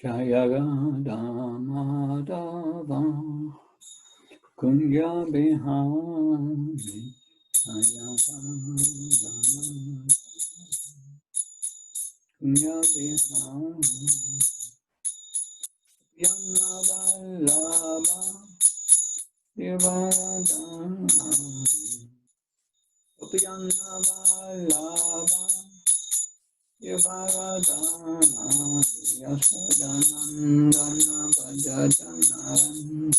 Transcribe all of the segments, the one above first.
Jaya Radha Madhava Kunja Bihari Jaya Radha Kunja Bihari Yana Vallabha Devardhana Yana Vallabha Devardhana Yasodanandana Bhajajanarandana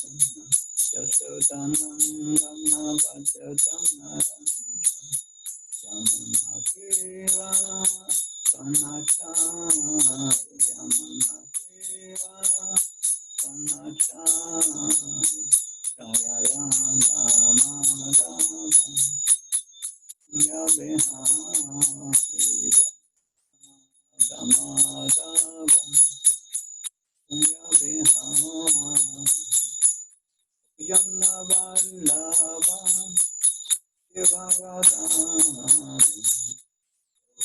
Yasodanandana Bhajajanarandana Yamunakira Panachari Yamunakira Panachari Jaya Radha Madhava Yabihari Madhava Yabihari Yana Vallabha Devardhana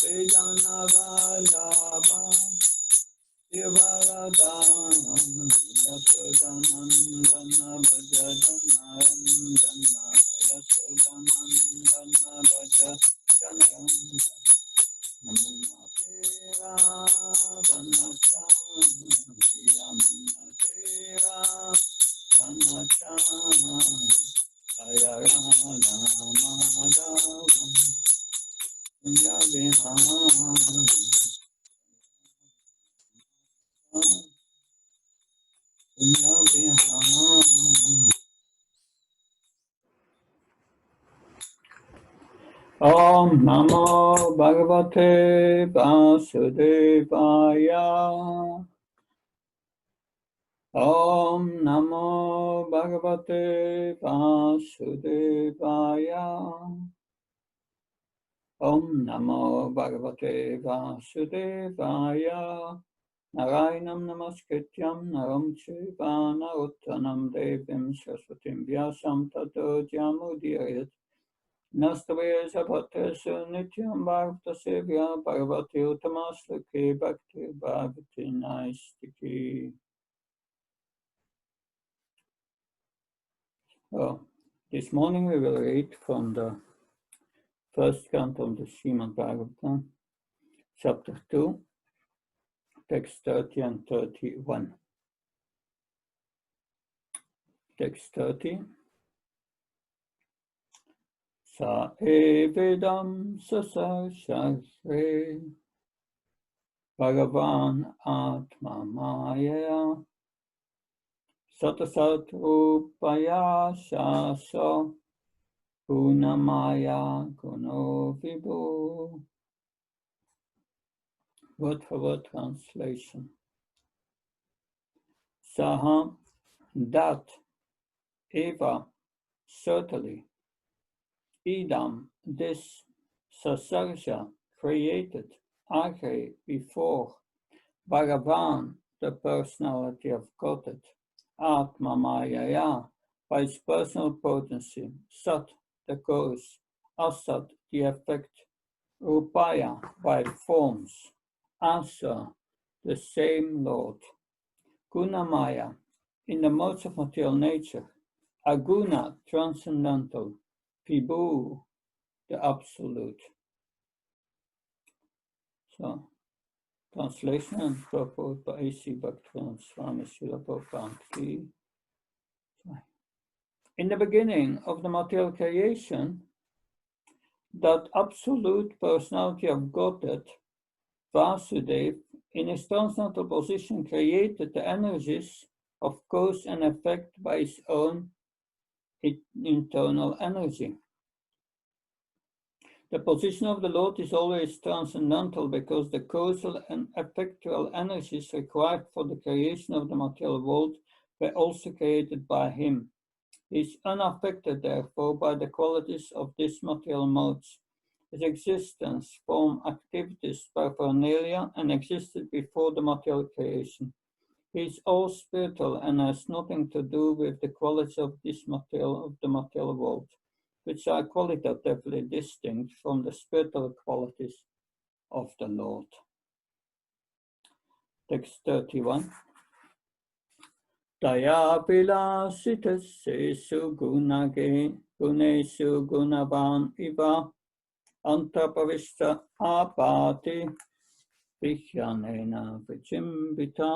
Yana Vallabha Devardhana Yasodanandana Bhajajanarandana Yasodanandana Bhajajanarandana Yamunakira Panachari Yamunakira Panachari Jaya Radha Madhava Kunja Bihari Kunja Bihari Om Namo Bhagavate Vasudevaya Om Namo Bhagavate Vasudevaya Om Namo Bhagavate Vasudevaya Narayanam Namaskrityam Naram Chaiva Narottanam Devim Saraswatim Vyasam Tato Jamudiyayat Nastavaya Sabhatesu Nityam Bhagavata Sevya Bhagavati Uttamaslaki Bhakti Bhagavati Naistiki. This morning we will read from the first canto of the Srimad Bhagavatam, chapter 2, text 30 and 31. Text 30. Sa evidam sasar shasre Bhagavan Atma Maya Satasat Upaya Shasa Punamaya Guno Vibhu. Word for word translation. Saha, that, eva, certainly, idam, this, sasarsha, created, agre, before, Bhagavan, the personality of Godhead, Atma Mayaya, by its personal potency, Sat, the cause, Asat, the effect, Rupaya, by forms, Asa, the same Lord, Gunamaya, in the modes of material nature, Aguna, transcendental, Vibhu, the absolute. So, translation and purport by A.C. Bhaktivinoda Swami Srila Prabhupada Ki. In the beginning of the material creation, that absolute personality of Godhead, Vasudev, in his transcendental position, created the energies of cause and effect by his own internal energy. The position of the Lord is always transcendental because the causal and effectual energies required for the creation of the material world were also created by him. He is unaffected, therefore, by the qualities of these material modes. His existence formed activities, paraphernalia, and existed before the material creation. He is all spiritual and has nothing to do with the qualities of the material world, which are qualitatively distinct from the spiritual qualities of the Lord. Text 31. Taya vilasitassesu gunesu gunavan iva antapavista apati vijnanena vichimbita.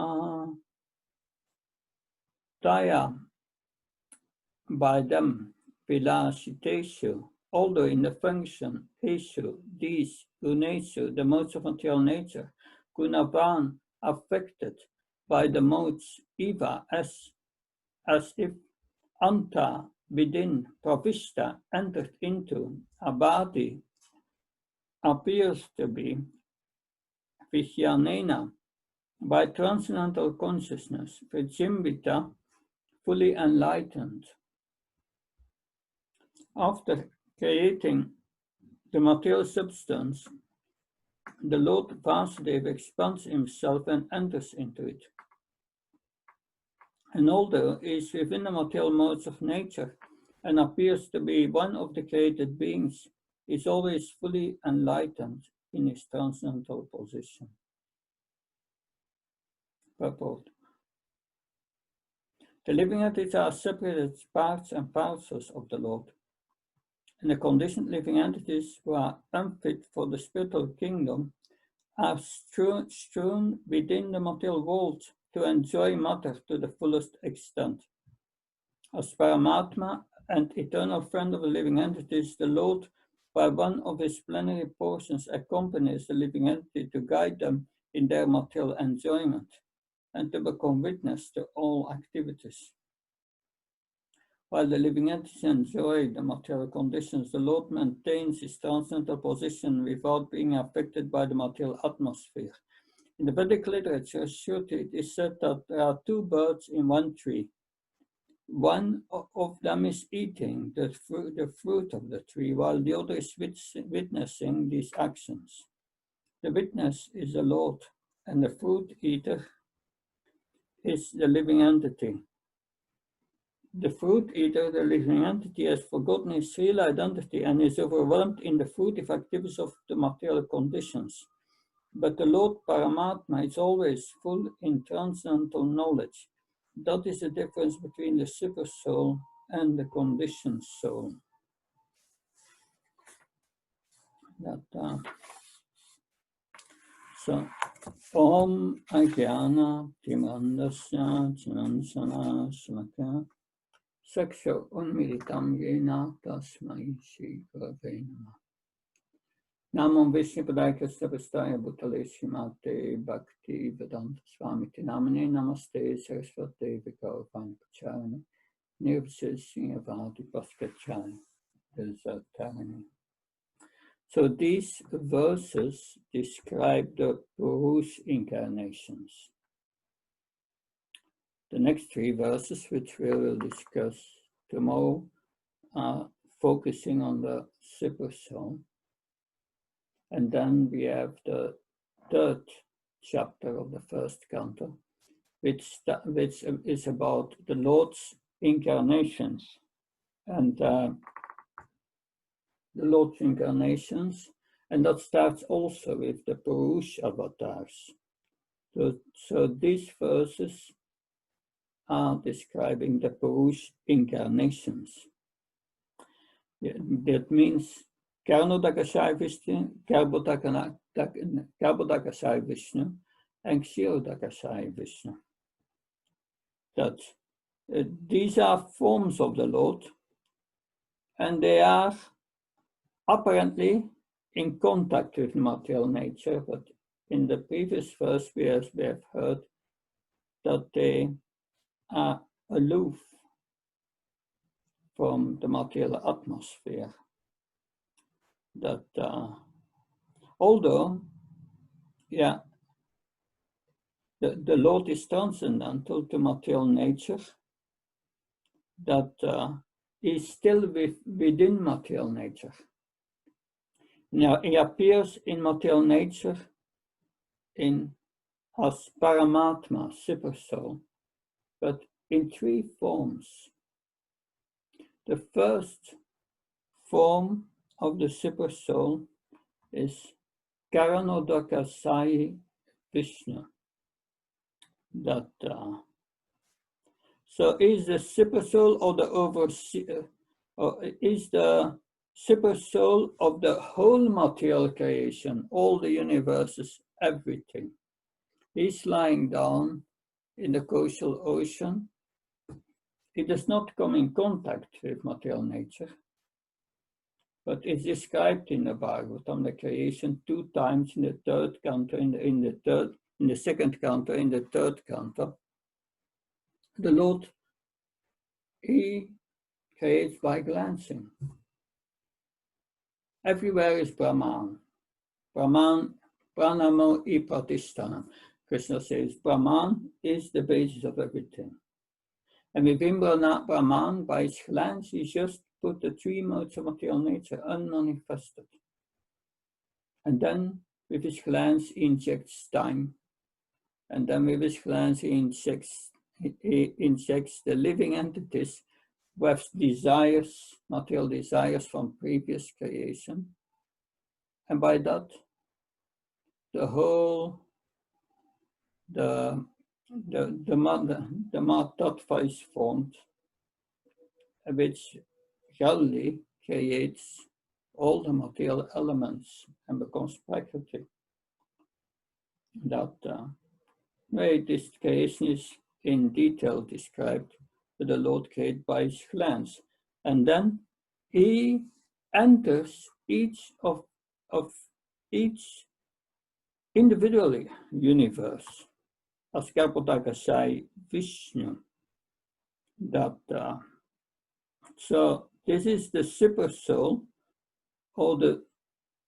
Taya, by them, vilasitesu, although in the function esu, these, gunesu, the modes of material nature, gunavan, affected by the modes eva, as if anta, within, pravista, entered into, abadi, appears to be, vijnanena, by transcendental consciousness, vichimbita, fully enlightened. After creating the material substance, the Lord Vasudeva expands himself and enters into it. And although he is within the material modes of nature and appears to be one of the created beings, he is always fully enlightened in his transcendental position. Purport. The living entities are separated parts and parcels of the Lord. And the conditioned living entities who are unfit for the spiritual kingdom are strewn within the material world to enjoy matter to the fullest extent. As Paramatma and eternal friend of the living entities, the Lord, by one of his plenary portions, accompanies the living entity to guide them in their material enjoyment and to become witness to all activities. While the living entities enjoy the material conditions, the Lord maintains his transcendental position without being affected by the material atmosphere. In the Vedic literature, Shruti, it is said that there are two birds in one tree. One of them is eating the fruit of the tree, while the other is witnessing these actions. The witness is the Lord, and the fruit eater is the living entity. The fruit eater, the living entity, has forgotten his real identity and is overwhelmed in the fruitive activities of the material conditions. But the Lord Paramatma is always full in transcendental knowledge. That is the difference between the super soul and the conditioned soul. So, Om Ajnana Timandasya Chinansana Smaka Saksha Unmilitam Yena Tasmai Shri Gurave Namah. Namam Vishnu Padaya Savastaya Bhutale Srimate Bhakti Vedanta Swami Namane Namaste Saraswate Vikarvani Pacharani Nirviseshinyavadi Paskachari Desatarani. So these verses describe the Purush incarnations. The next three verses, which we will discuss tomorrow, are focusing on the super soul. And then we have the third chapter of the first canto, which is about the Lord's incarnations. And the Lord's incarnations, and that starts also with the Purush avatars. So these verses are describing the Purush incarnations. That means Karnodakasai Vishnu, Garbhodakasai Vishnu, and Kshirodakasai Vishnu. That these are forms of the Lord, and they are apparently in contact with material nature, but in the previous verse we have heard that they are aloof from the material atmosphere. That although, the Lord is transcendental to material nature, that is still within material nature. Now, he appears in material nature as Paramatma, super soul, but in three forms. The first form of the super soul is Karanodakasai Vishnu. That So is the super soul or the overseer, or is the super soul of the whole material creation, all the universes, everything? He's lying down in the coastal ocean. He does not come in contact with material nature, but it's described in the Bhagavatam, the creation, 2 times in the third canto, in the second canto, in the third canto. The Lord, he creates by glancing. Everywhere is Brahman. Brahman, pranamo ipratishtanam. Krishna says Brahman is the basis of everything. And within Brahman, by his glance, he just put the 3 modes of material nature unmanifested. And then with his glance, he injects time. And then with his glance, he injects the living entities with desires, material desires from previous creation. And by that, the whole, the Matattva is formed, which Galli creates all the material elements and becomes Prakriti. That way this creation is in detail described, but the Lord created by his glance. And then he enters each individual universe as Garbhodakasai Vishnu. So this is the super soul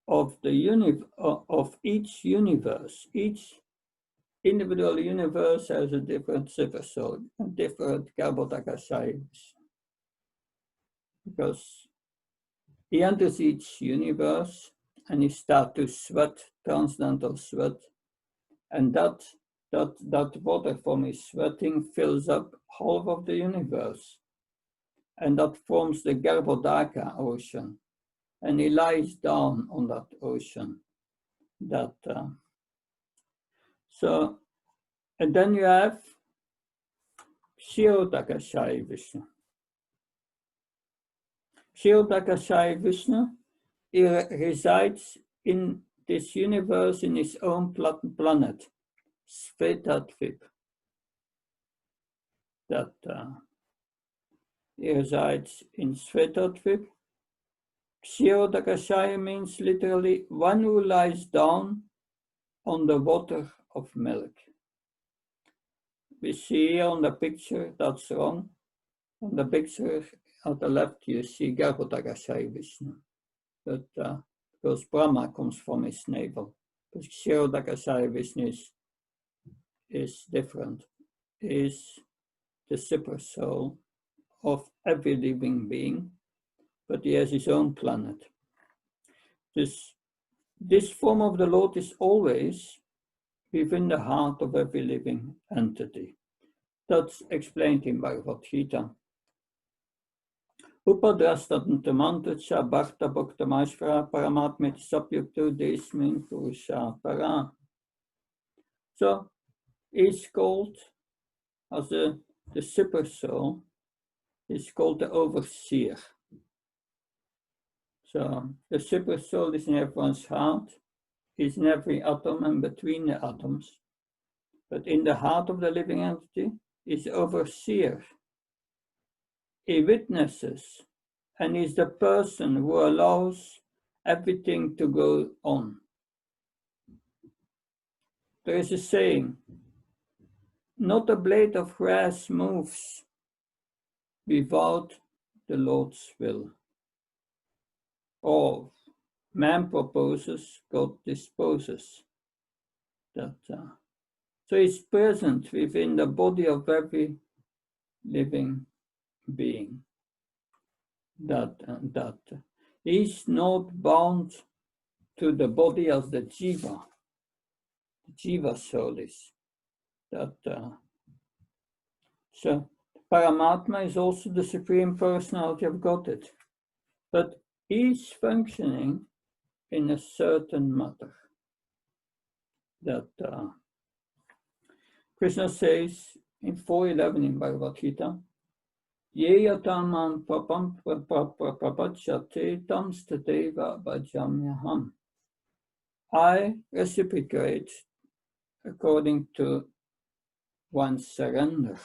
of each universe. Each individual universe has a different super soul, a different Garbhodakasai, because he enters each universe and he starts to sweat, transcendental sweat, and that water from his sweating fills up half of the universe, and that forms the Garbhodaka ocean, and he lies down on that ocean. So, and then you have Kshirodakashayi Vishnu. Kshirodakashayi Vishnu, he resides in this universe in his own planet, Svetattvip. He resides in Svetattvip. Kshirodakashayi means literally one who lies down on the water of milk. We see here on the picture, that's wrong. On the picture at the left, you see Garbhodakashayi Vishnu. But because Brahma comes from his navel. Because Kshirodakashayi Vishnu is different. Is the super soul of every living being, but he has his own planet. This form of the Lord is always within the heart of every living entity. That's explained in Bhagavad Gita. Upadrastatantamantacha bhakta bhaktamashvara paramatmeti sapyukto desmin purusha para. So he's called as the super soul, is called the overseer. So the super soul is in everyone's heart, is in every atom and between the atoms. But in the heart of the living entity is overseer. He witnesses and is the person who allows everything to go on. There is a saying, not a blade of grass moves without the Lord's will. Or man proposes, God disposes. So he's present within the body of every living being. That is not bound to the body as the jiva. The jiva soul is. So Paramatma is also the Supreme Personality of Godhead, but he's functioning in a certain matter. Krishna says in 4:11 in Bhagavad Gita, Yeyatamam papam prapachate tam stateva bhajamyaham. I reciprocate according to one's surrender.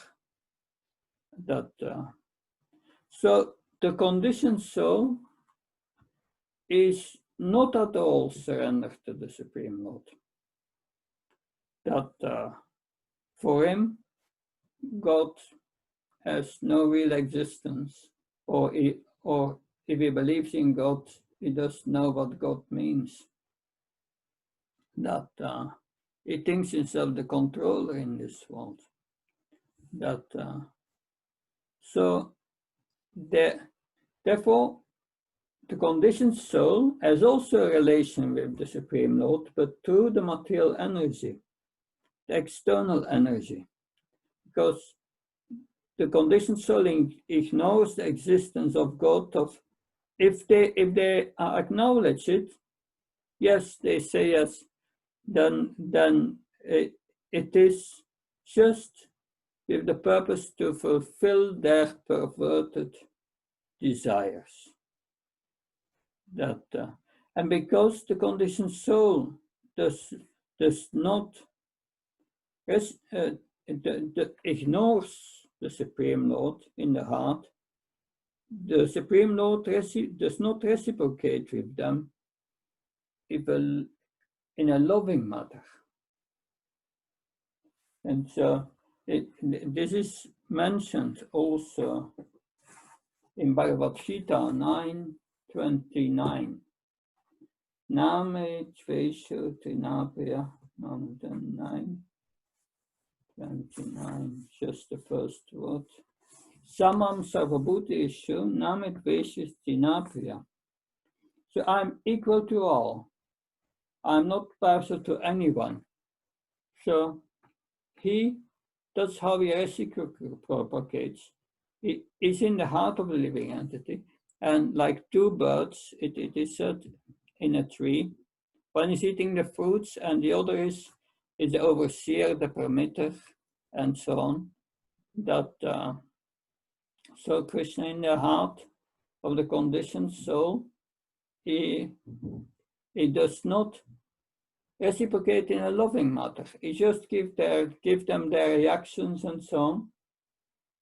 So the conditioned soul is not at all surrendered to the Supreme Lord. For him, God has no real existence, or if he believes in God, he doesn't know what God means. He thinks himself the controller in this world. Therefore, the conditioned soul has also a relation with the Supreme Lord, but through the material energy, the external energy, because the conditioned soul ignores the existence of God. If they acknowledge it, yes, they say yes, then it is just with the purpose to fulfill their perverted desires. And because the conditioned soul does not ignores the Supreme Lord in the heart, the Supreme Lord does not reciprocate with them even in a loving manner. And so this is mentioned also in Bhagavad Gita 9:29. Name Tvesho Trinapya, 9:29, just the first word. Samam Sarvabhuteshu Name Tvesho Trinapya. So I'm equal to all. I'm not partial to anyone. So that's how he reciprocates. It is in the heart of the living entity. And like two birds, it is said in a tree. One is eating the fruits and the other is the overseer, the permitter, and so on. So Krishna in the heart of the conditioned soul, he does not reciprocate in a loving manner. He just give them their reactions and so on,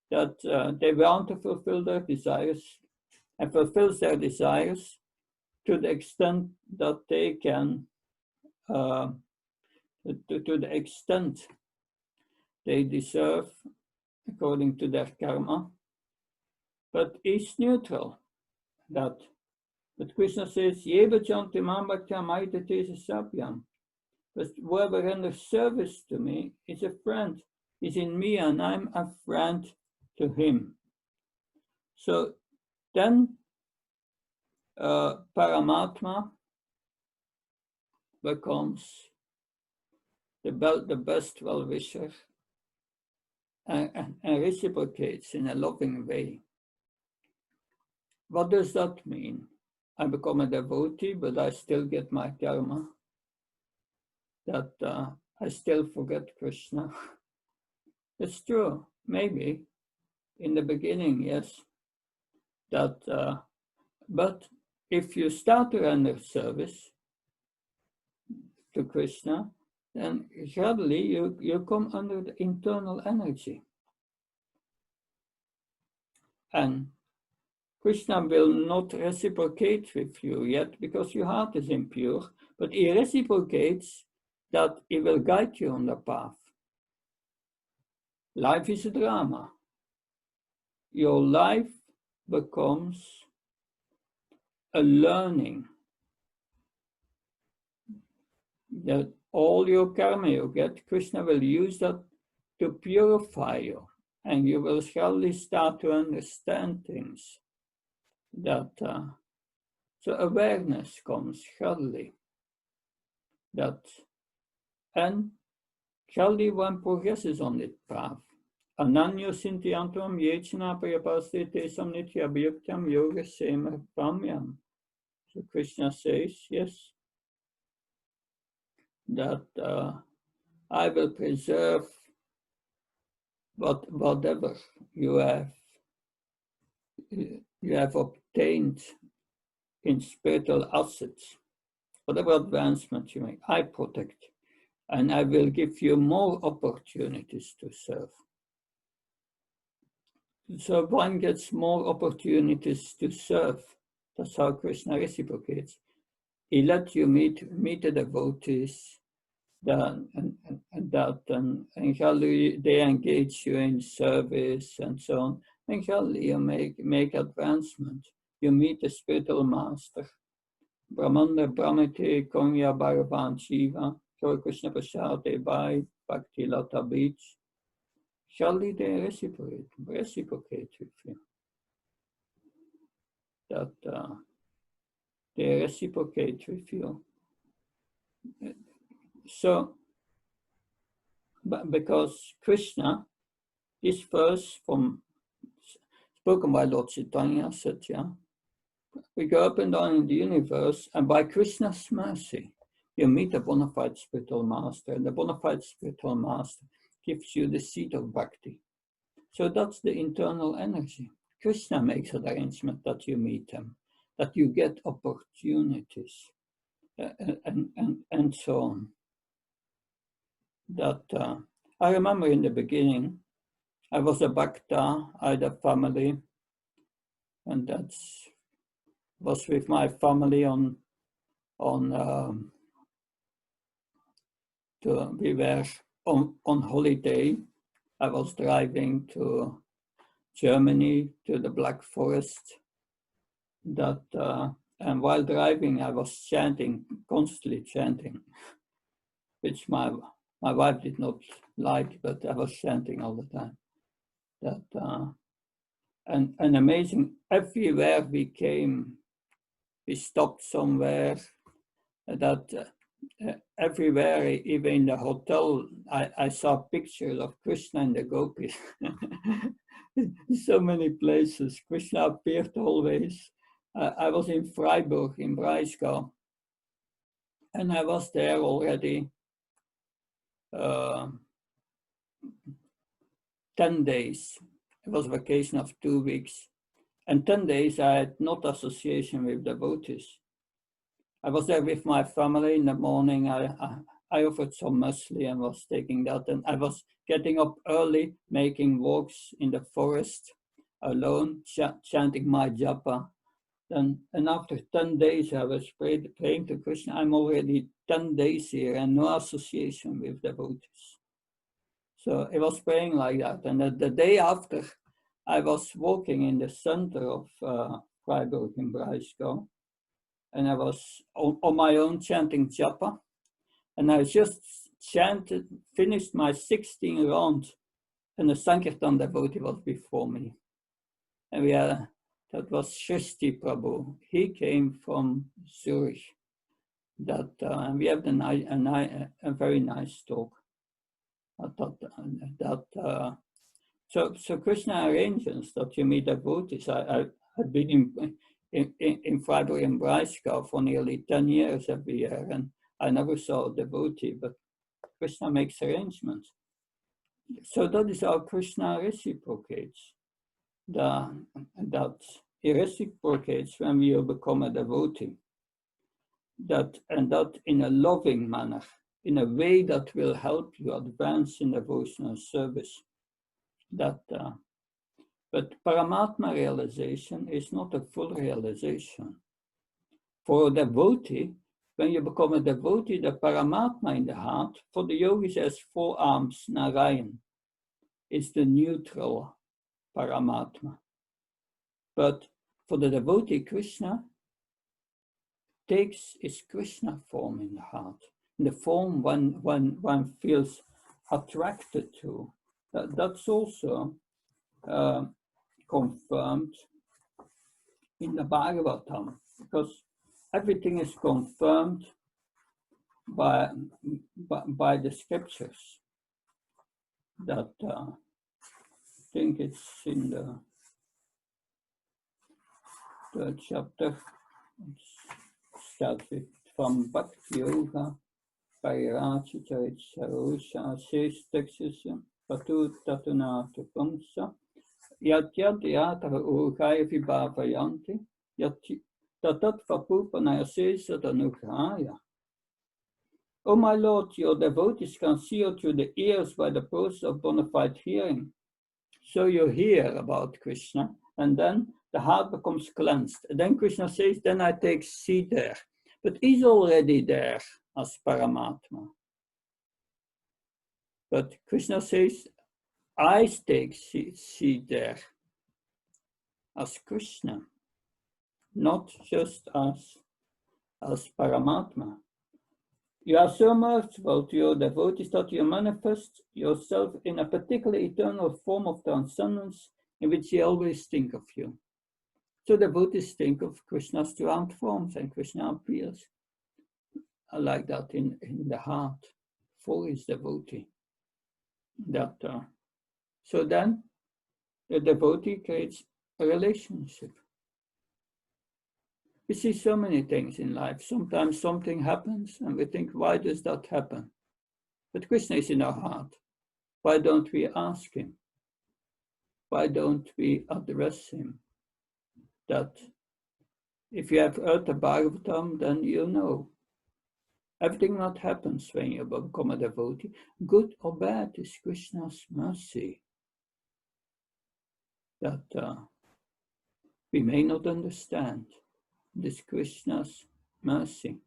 that they want to fulfill their desires, and fulfills their desires to the extent that they can, to the extent they deserve according to their karma. But it's neutral. But Krishna says, Yebachanti Mambhakya Maitate Sapyam. But whoever renders service to me is a friend, is in me, and I'm a friend to him. So then Paramatma becomes the best well-wisher and reciprocates in a loving way. What does that mean? I become a devotee, but I still get my karma. That I still forget Krishna. It's true, maybe in the beginning, yes. But if you start to render service to Krishna, then gradually you come under the internal energy. And Krishna will not reciprocate with you yet because your heart is impure, but he reciprocates that he will guide you on the path. Life is a drama. Your life becomes a learning. That all your karma you get, Krishna will use that to purify you, and you will slowly start to understand things. So awareness comes gradually. And gradually one progresses on that path. Ananyo sintiyantam yechana payapaste tesam nitya abhyaktam yoga sema pamyam. So Krishna says, yes, that I will preserve whatever you have obtained in spiritual assets, whatever advancement you make, I protect, and I will give you more opportunities to serve. So one gets more opportunities to serve. That's how Krishna reciprocates. He let you meet the devotees, and they engage you in service and so on. And you make advancement. You meet the spiritual master. Brahmanda Brahmate Konya Bhagavan Shiva, Krishna Prasade Bhai, Bhakti Lata Beach. Surely they reciprocate with you. That they reciprocate with you. So, because Krishna, this verse spoken by Lord Chaitanya said, we go up and down in the universe, and by Krishna's mercy, you meet a bona fide spiritual master, and the bona fide spiritual master gives you the seed of bhakti. So that's the internal energy. Krishna makes an arrangement that you meet him, that you get opportunities, and so on. That I remember in the beginning, I was a bhakta, I had a family, and that was with my family we were on holiday. I was driving to Germany, to the Black Forest. And while driving, I was chanting, constantly chanting, which my wife did not like, but I was chanting all the time. And amazing, everywhere we came, we stopped somewhere, everywhere, even in the hotel, I saw pictures of Krishna and the gopis. So many places, Krishna appeared always. I was in Freiburg, in Breisgau, and I was there already 10 days. It was a vacation of 2 weeks. And 10 days I had not association with devotees. I was there with my family in the morning. I offered some muesli and was taking that. And I was getting up early, making walks in the forest alone, chanting my japa. And after 10 days, I was praying to Krishna. I'm already 10 days here and no association with devotees. So I was praying like that. And the day after, I was walking in the center of Freiburg in Breisgau. And I was on my own chanting japa. And I just finished my 16 rounds. And the Sankirtan devotee was before me. And that was Shristi Prabhu. He came from Zurich. We had a very nice talk. So Krishna arranges that you meet devotees. I had been in Freiburg and Breisgau for nearly 10 years every year, and I never saw a devotee, but Krishna makes arrangements. So that is how Krishna reciprocates. That he reciprocates when we become a devotee. That in a loving manner, in a way that will help you advance in devotional service. But Paramatma realization is not a full realization. For a devotee, when you become a devotee, the Paramatma in the heart, for the yogis has 4 arms, Narayan, is the neutral Paramatma. But for the devotee, Krishna takes his Krishna form in the heart, in the form one feels attracted to. That's also confirmed in the Bhagavatam, because everything is confirmed by the scriptures. That I think it's in the 3rd chapter. Starts with from Bhakti Yoga, Pariracha Charit Sarosha, 6 texts. Patu tatuna tukumsa. Yatyadyatra urkaya vibhavayanti. Tatat vapupanayasesa tanukraya. O my Lord, your devotees can see through the ears by the process of bona fide hearing. So you hear about Krishna, and then the heart becomes cleansed. And then Krishna says, then I take seat there. But he's already there as Paramatma. But Krishna says, I take seat there as Krishna, not just as Paramatma. You are so merciful to your devotees that you manifest yourself in a particular eternal form of transcendence in which they always think of you. So devotees think of Krishna's round forms, and Krishna appears like that in the heart for his devotee. So then the devotee creates a relationship. We see so many things in life. Sometimes something happens and we think, why does that happen? But Krishna is in our heart. Why don't we ask him? Why don't we address him? That if you have heard the Bhagavatam, then you know. Everything that happens when you become a devotee, good or bad, is Krishna's mercy. That we may not understand. This Krishna's mercy.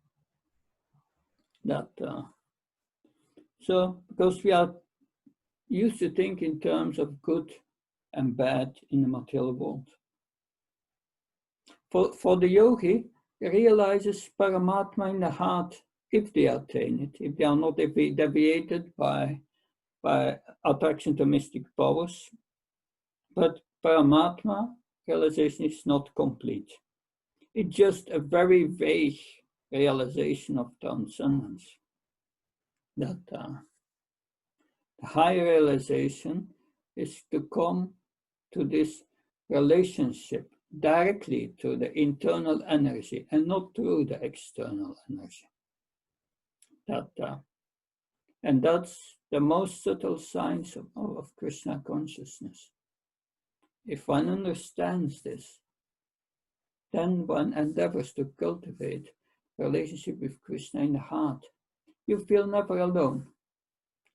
That so because we are used to think in terms of good and bad in the material world. For the yogi, he realizes Paramatma in the heart if they attain it, if they are not deviated by attraction to mystic powers. But Paramatma realization is not complete. It's just a very vague realization of transcendence. That the higher realization is to come to this relationship directly to the internal energy and not through the external energy. And that's the most subtle signs of Krishna consciousness. If one understands this, then one endeavors to cultivate a relationship with Krishna in the heart. You feel never alone.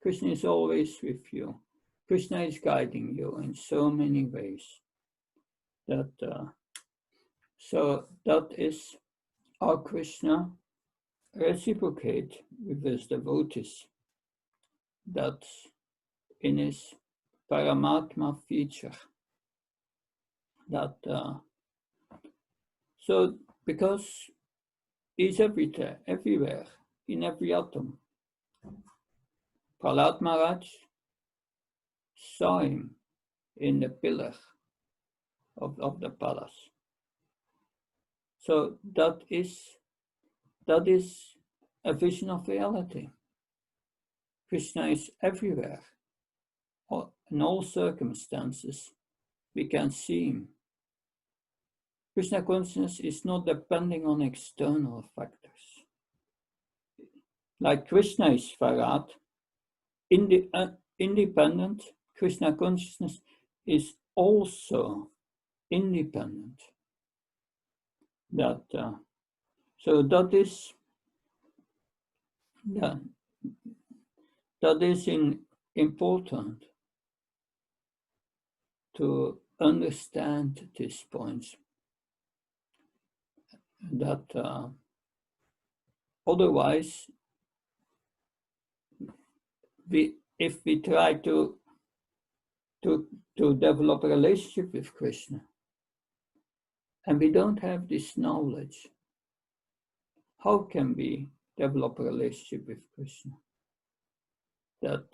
Krishna is always with you. Krishna is guiding you in so many ways. So that is how Krishna reciprocate with his devotees. That's in his Paramatma feature. So because he's everywhere, in every atom. Prahlad Maharaj saw him in the pillar of the palace. So that is a vision of reality. Krishna is everywhere. In all circumstances, we can see him. Krishna consciousness is not depending on external factors. Like Krishna is Svarat, independent, Krishna consciousness is also independent. So that is important to understand these points. That otherwise, if we try to develop a relationship with Krishna, and we don't have this knowledge, how can we develop a relationship with Krishna? That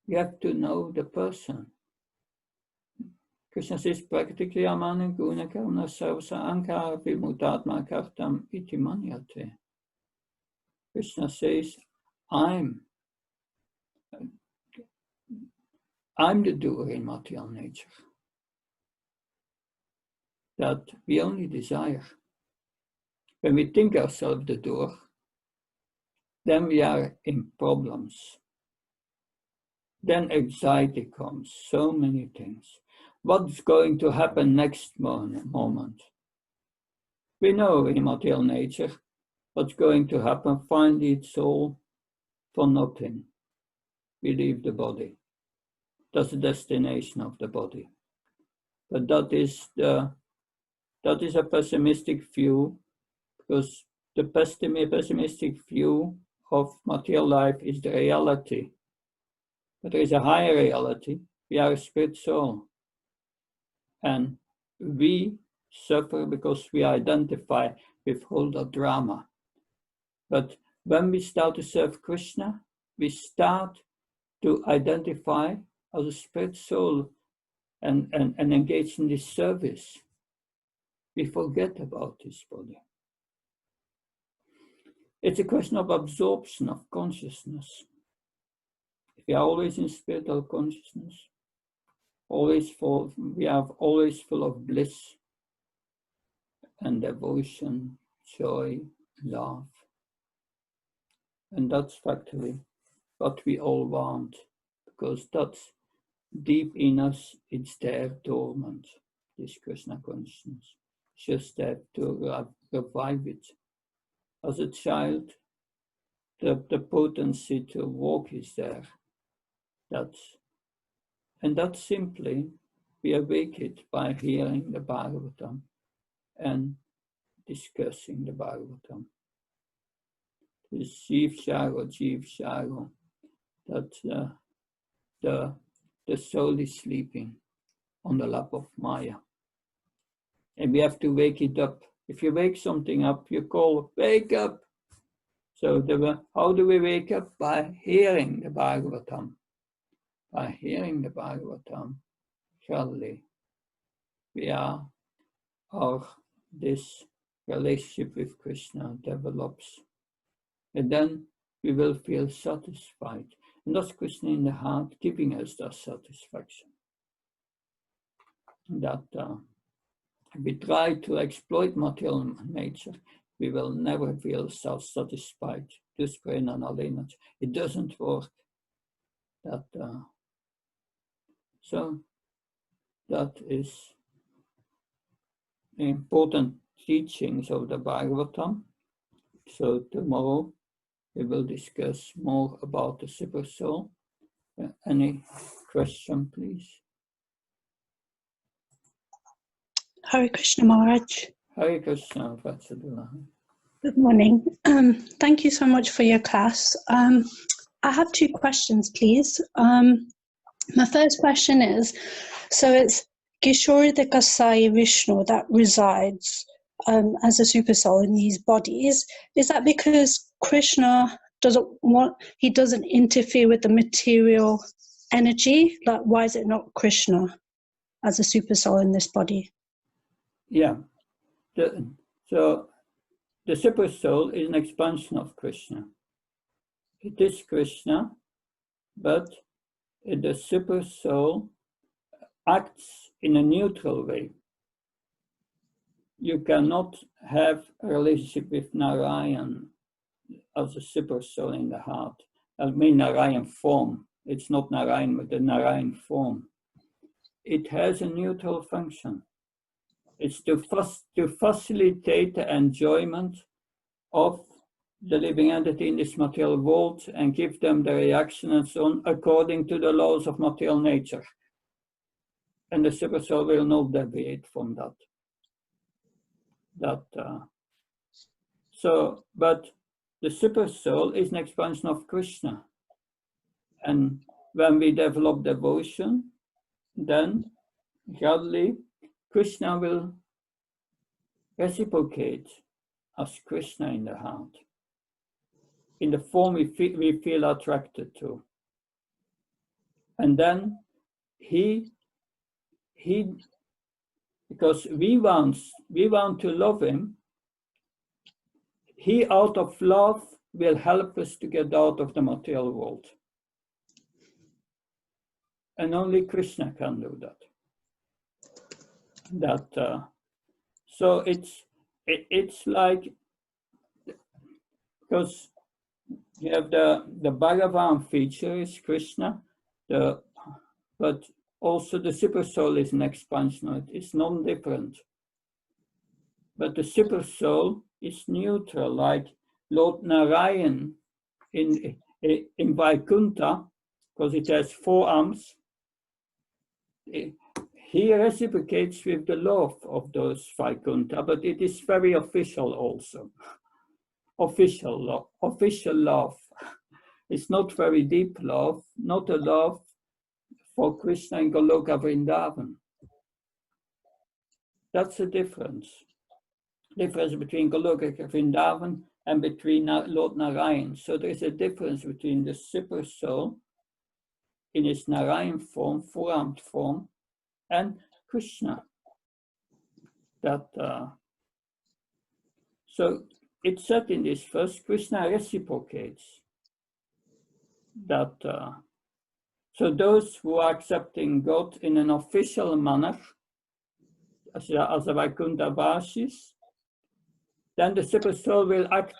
we have to know the person. Krishna says, "Praktikli amana guna karna sarvasa ankara vimutatma kartam iti manyate." Krishna says, I'm the doer in material nature. That we only desire. When we think ourselves the doer, then we are in problems. then anxiety comes, so many things. What's going to happen next moment? We know in material nature what's going to happen. Finally, it's all for nothing. We leave the body. That's the destination of the body. But that is a pessimistic view, because the pessimistic view of material life is the reality. But there is a higher reality. We are a spirit soul. And we suffer because we identify with all the drama. But when we start to serve Krishna, we start to identify as a spirit soul and engage in this service. We forget about this body. It's a question of absorption of consciousness. If we are always in spiritual consciousness, we are always full of bliss and devotion, joy, love. And that's factually what we all want, because that's deep in us, it's there dormant, this Krishna consciousness. Just there to revive it. As a child, the potency to walk is there. That's simply, we awake it by hearing the Bhagavatam and discussing the Bhagavatam. This Jiv Sharo, that the soul is sleeping on the lap of Maya. And we have to wake it up. If you wake something up, you call, wake up. So how do we wake up? By hearing the Bhagavatam. By hearing the Bhagavatam, surely this relationship with Krishna develops. And then we will feel satisfied. And that's Krishna in the heart giving us that satisfaction. That if we try to exploit material nature, we will never feel self-satisfied. It doesn't work. So that is the important teachings of the Bhagavatam. So tomorrow we will discuss more about the super soul. Any question, please? Hare Krishna Maharaj. Hare Krishna, Vatsadula. Good morning. Thank you so much for your class. I have two questions, please. My first question is, so it's Kishorida Kasai Vishnu that resides as a super soul in these bodies. Is that because Krishna doesn't interfere with the material energy? Like, why is it not Krishna as a super soul in this body? Yeah. So the super soul is an expansion of Krishna. It is Krishna, but the super soul acts in a neutral way. You cannot have a relationship with Narayan as a super soul in the heart. I mean Narayan form. It's not Narayan, but the Narayan form. It has a neutral function. It's to facilitate the enjoyment of the living entity in this material world and give them the reaction and so on according to the laws of material nature. And the super soul will not deviate from that. But the super soul is an expansion of Krishna. And when we develop devotion, then gradually Krishna will reciprocate as Krishna in the heart, in the form we feel attracted to. And then because we want to love him, he out of love will help us to get out of the material world. And only Krishna can do that. So it's like, because you have the Bhagavan feature is Krishna, But also the supersoul is an expansionoid. It's non-different. But the supersoul is neutral, like Lord Narayan in Vaikuntha, because it has 4 arms. He reciprocates with the love of those Vaikuntha, but it is very official also. Official love. It's not very deep love, not a love for Krishna and Goloka Vrindavan. That's the difference. Difference between Goloka Vrindavan and between Lord Narayan. So there's a difference between the super soul in its Narayan form, 4-armed form, and Krishna. So it's said in this verse, Krishna reciprocates. So those who are accepting God in an official manner, as the Vaikuntha Vasis, then the super soul will act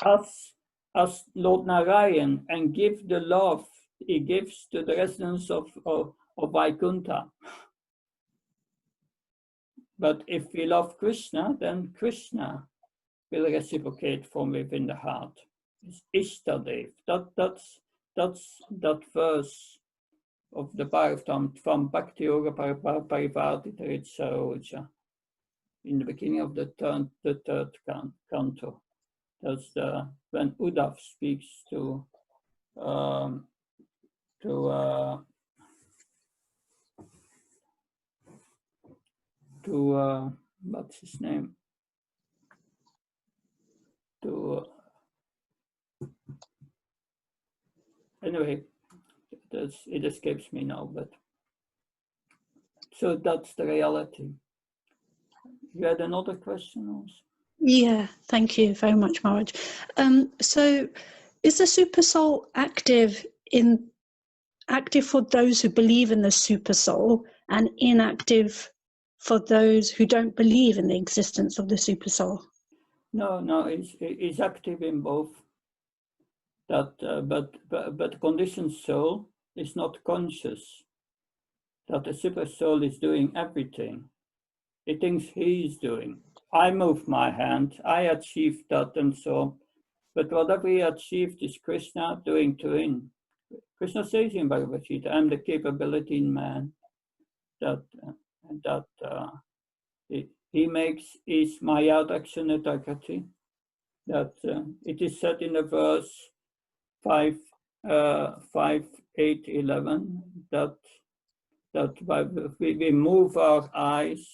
as Lord Narayan and give the love he gives to the residents of Vaikuntha. But if we love Krishna, then Krishna will reciprocate from within the heart. It's Ishtadev. That's that verse of the Bhagavatam from Bhakti Yoga Parivardhita Saroja in the beginning of the third canto. That's when Uddhav speaks to what's his name? Anyway, it escapes me now, but so that's the reality. You had another question also? Yeah, thank you very much, Maharaj. So is the super soul active for those who believe in the super soul and inactive for those who don't believe in the existence of the super soul? No, it's active in both. But conditioned soul is not conscious that the super soul is doing everything. It thinks he is doing. I move my hand, I achieved that and so on. But whatever he achieved is Krishna doing to him. Krishna says in Bhagavad Gita, I'm the capability in man that he makes is Maya Dakshanatagati. That it is said in the verse 5, 8, 11 that we move our eyes,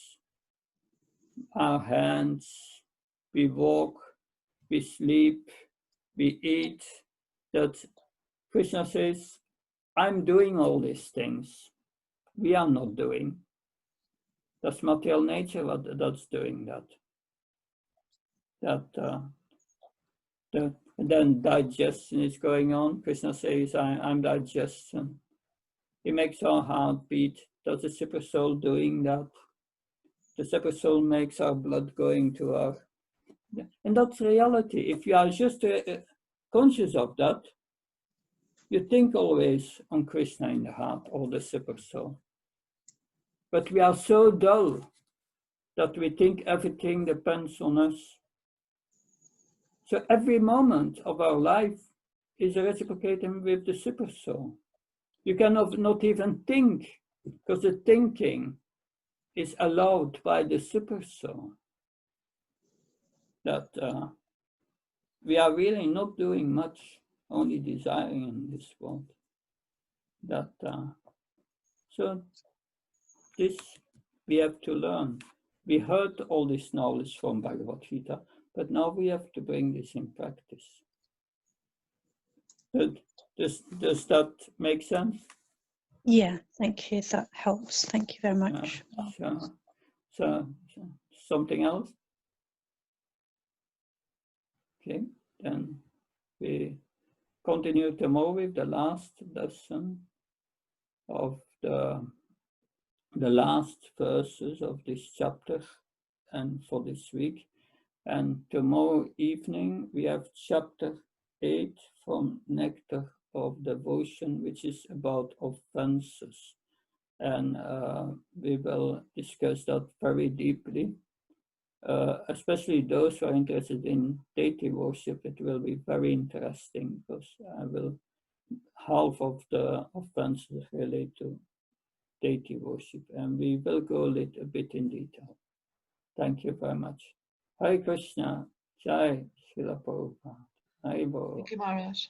our hands, we walk, we sleep, we eat, that Krishna says, I'm doing all these things. We are not doing. That's material nature that's doing that. Then digestion is going on. Krishna says, I'm digestion. He makes our heart beat. That's the super soul doing that. The super soul makes our blood going to our... And that's reality. If you are just conscious of that, you think always on Krishna in the heart or the super soul. But we are so dull that we think everything depends on us. So every moment of our life is reciprocating with the super soul. You cannot not even think, because the thinking is allowed by the super soul. That we are really not doing much, only desiring in this world. That so this we have to learn. We heard all this knowledge from Bhagavad Gita, but now we have to bring this in practice. Does that make sense? Yeah, thank you. That helps. Thank you very much. So something else? Okay, then we continue tomorrow with the last lesson of the last verses of this chapter and for this week. And tomorrow evening we have chapter 8 from Nectar of devotion, which is about offenses. And we will discuss that very deeply. Especially those who are interested in deity worship, it will be very interesting because half of the offenses relate to deity worship, and we will go a little bit in detail. Thank you very much. Hare Krishna, Jai Srila Prabhupada. Thank you, Maharaj.